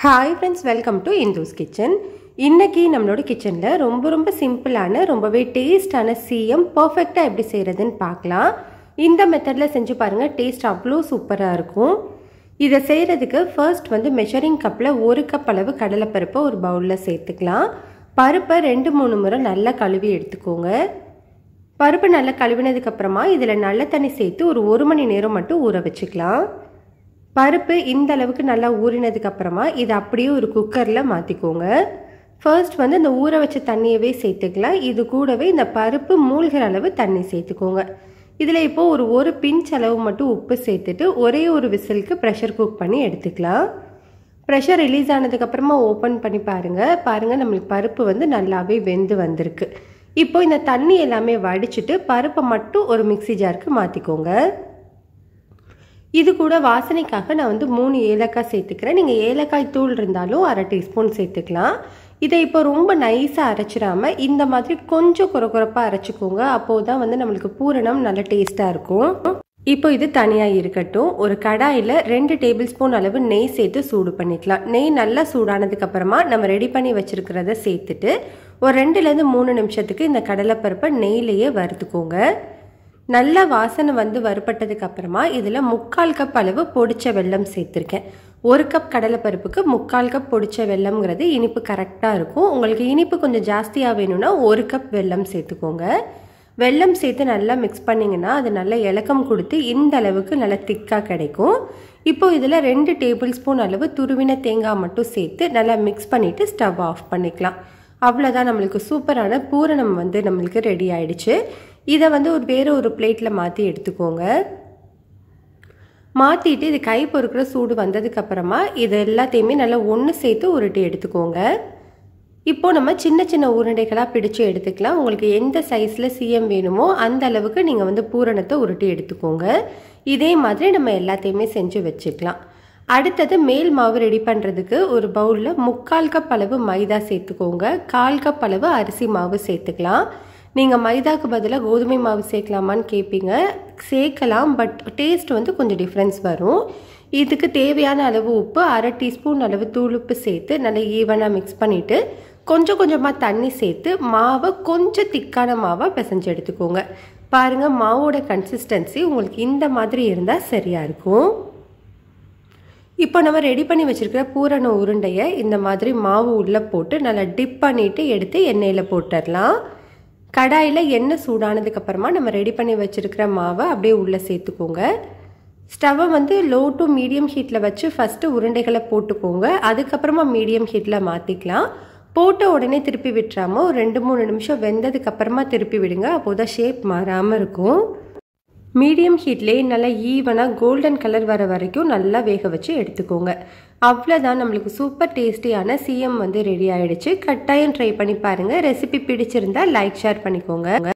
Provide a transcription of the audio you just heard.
Hi friends, welcome to Indhu's kitchen. இன்றைக்கி நம்மளோட கிச்சனில் ரொம்ப சிம்பிளான ரொம்பவே டேஸ்டான சிஎம் பர்ஃபெக்டாக எப்படி செய்கிறதுன்னு பார்க்கலாம். இந்த மெத்தடில் செஞ்சு பாருங்கள், டேஸ்ட் அவ்வளோ சூப்பராக இருக்கும். இதை செய்கிறதுக்கு ஃபர்ஸ்ட் மெஷரிங் கப்பில் 1 கப் அளவு கடலைப்பருப்பை ஒரு பவுலில் சேர்த்துக்கலாம். பருப்பை 2-3 முறை நல்லா கழுவி எடுத்துக்கோங்க. பருப்பு நல்லா கழுவினதுக்கப்புறமா இதில் நல்ல தண்ணி சேர்த்து ஒரு 1 மணி நேரம் மட்டும் ஊற வச்சுக்கலாம். பருப்பு இந்த அளவுக்கு நல்லா ஊறினதுக்கப்புறமா இதை அப்படியே ஒரு குக்கரில் மாற்றிக்கோங்க. ஃபர்ஸ்ட் இந்த ஊற வச்ச தண்ணியவே சேர்த்துக்கலாம். இது கூடவே இந்த பருப்பு மூழ்கிற அளவு தண்ணி சேர்த்துக்கோங்க. இதில் இப்போது ஒரு பிஞ்ச் அளவு மட்டும் உப்பு சேர்த்துட்டு ஒரே ஒரு விசிலுக்கு ப்ரெஷர் குக் பண்ணி எடுத்துக்கலாம். ப்ரெஷர் ரிலீஸ் ஆனதுக்கப்புறமா ஓப்பன் பண்ணி பாருங்கள் நம்மளுக்கு பருப்பு நல்லாவே வெந்து வந்திருக்கு. இப்போ இந்த தண்ணி எல்லாமே வடிச்சிட்டு பருப்பை மட்டும் ஒரு மிக்ஸி ஜாருக்கு மாற்றிக்கோங்க. இது கூட வாசனைக்காக நான் 3 ஏலக்காய் சேர்த்துக்கிறேன். நீங்கள் ஏலக்காய் தூள் இருந்தாலும் 1/2 டீஸ்பூன் சேர்த்துக்கலாம். இதை இப்போ ரொம்ப நைஸாக அரைச்சிடாமல் இந்த மாதிரி கொஞ்சம் குறப்பாக அரைச்சிக்கோங்க. அப்போது தான் நம்மளுக்கு பூரணம் நல்ல டேஸ்ட்டாக இருக்கும். இப்போ இது தனியாக இருக்கட்டும். ஒரு கடாயில் 2 டேபிள் ஸ்பூன் அளவு நெய் சேர்த்து சூடு பண்ணிக்கலாம். நெய் நல்லா சூடானதுக்கப்புறமா நம்ம ரெடி பண்ணி வச்சுருக்கிறத சேர்த்துட்டு ஒரு 2-3 நிமிஷத்துக்கு இந்த கடலைப்பருப்பை நெய்லேயே வறுத்துக்கோங்க. நல்ல வாசனை வறுபட்டதுக்கு அப்புறமா இதில் 3/4 கப் அளவு பொடிச்ச வெல்லம் சேர்த்துருக்கேன். 1 கப் கடலைப்பருப்புக்கு 3/4 கப் பொடிச்ச வெல்லம்ங்கிறது இனிப்பு கரெக்டாக இருக்கும். உங்களுக்கு இனிப்பு கொஞ்சம் ஜாஸ்தியாக வேணும்னா 1 கப் வெல்லம் சேர்த்துக்கோங்க. வெல்லம் சேர்த்து நல்லா மிக்ஸ் பண்ணிங்கன்னா அது நல்லா இலக்கம் கொடுத்து இந்த அளவுக்கு நல்லா திக்காக கிடைக்கும். இப்போது இதில் 2 டேபிள் ஸ்பூன் அளவு துருவின தேங்காய் மட்டும் சேர்த்து நல்லா மிக்ஸ் பண்ணிவிட்டு ஸ்டவ் ஆஃப் பண்ணிக்கலாம். அவ்வளோதான், நம்மளுக்கு சூப்பரான பூரணம் நம்மளுக்கு ரெடி ஆயிடுச்சு. இதை வேறு ஒரு பிளேட்டில் மாற்றி எடுத்துக்கோங்க. மாற்றிட்டு இது கை பொறுக்கிற சூடு வந்ததுக்கப்புறமா இது எல்லாத்தையுமே நல்லா ஒன்று சேர்த்து உருட்டி எடுத்துக்கோங்க. இப்போது நம்ம சின்ன உருண்டைகளாக பிடிச்சு எடுத்துக்கலாம். உங்களுக்கு எந்த சைஸில் சிஎம் வேணுமோ அந்த அளவுக்கு நீங்கள் பூரணத்தை உருட்டி எடுத்துக்கோங்க. இதே மாதிரி நம்ம எல்லாத்தையுமே செஞ்சு வச்சுக்கலாம். அடுத்தது மேல் மாவு ரெடி பண்ணுறதுக்கு ஒரு பவுலில் 3/4 கப் அளவு மைதா சேர்த்துக்கோங்க. 1/4 கப் அளவு அரிசி மாவு சேர்த்துக்கலாம். நீங்கள் மைதாக்கு பதிலாக கோதுமை மாவு சேர்க்கலாமான்னு கேட்பீங்க. சேர்க்கலாம், பட் டேஸ்ட் கொஞ்சம் டிஃப்ரென்ஸ் வரும். இதுக்கு தேவையான அளவு உப்பு, 1/2 டீஸ்பூன் அளவு தூளுப்பு சேர்த்து நல்லா ஈவனாக மிக்ஸ் பண்ணிவிட்டு கொஞ்சமாக தண்ணி சேர்த்து மாவை கொஞ்சம் திக்கான மாவாக பிசைஞ்சு எடுத்துக்கோங்க. பாருங்கள், மாவோட கன்சிஸ்டன்சி உங்களுக்கு இந்த மாதிரி இருந்தால் சரியாக இருக்கும். இப்போ நம்ம ரெடி பண்ணி வச்சுருக்கிற பூரண உருண்டையை இந்த மாதிரி மாவு உள்ளே போட்டு நல்லா டிப் பண்ணிவிட்டு எடுத்து எண்ணெயில் போட்டுடலாம். கடாயில் எண்ணெய் சூடானதுக்கப்புறமா நம்ம ரெடி பண்ணி வச்சுருக்கிற மாவை அப்படியே உள்ளே சேர்த்துக்கோங்க. ஸ்டவ்வை லோ டு மீடியம் ஹீட்டில் வச்சு ஃபஸ்ட்டு உருண்டைகளை போட்டுக்கோங்க. அதுக்கப்புறமா மீடியம் ஹீட்டில் மாற்றிக்கலாம். போட்ட உடனே திருப்பி விட்டுறாமல் ஒரு 2-3 நிமிஷம் வெந்ததுக்கப்புறமா திருப்பி விடுங்க. அப்போது தான் ஷேப் மாறாமல் இருக்கும். மீடியம் ஹீட்லேயே நல்லா ஈவனாக கோல்டன் கலர் வர வரைக்கும் நல்லா வேக வச்சு எடுத்துக்கோங்க. அவ்வளோதான், நம்மளுக்கு சூப்பர் டேஸ்டியான சிஎம் ரெடி ஆகிடுச்சு. கட்டாயம் ட்ரை பண்ணி பாருங்கள். ரெசிபி பிடிச்சிருந்தா லைக் ஷேர் பண்ணிக்கோங்க.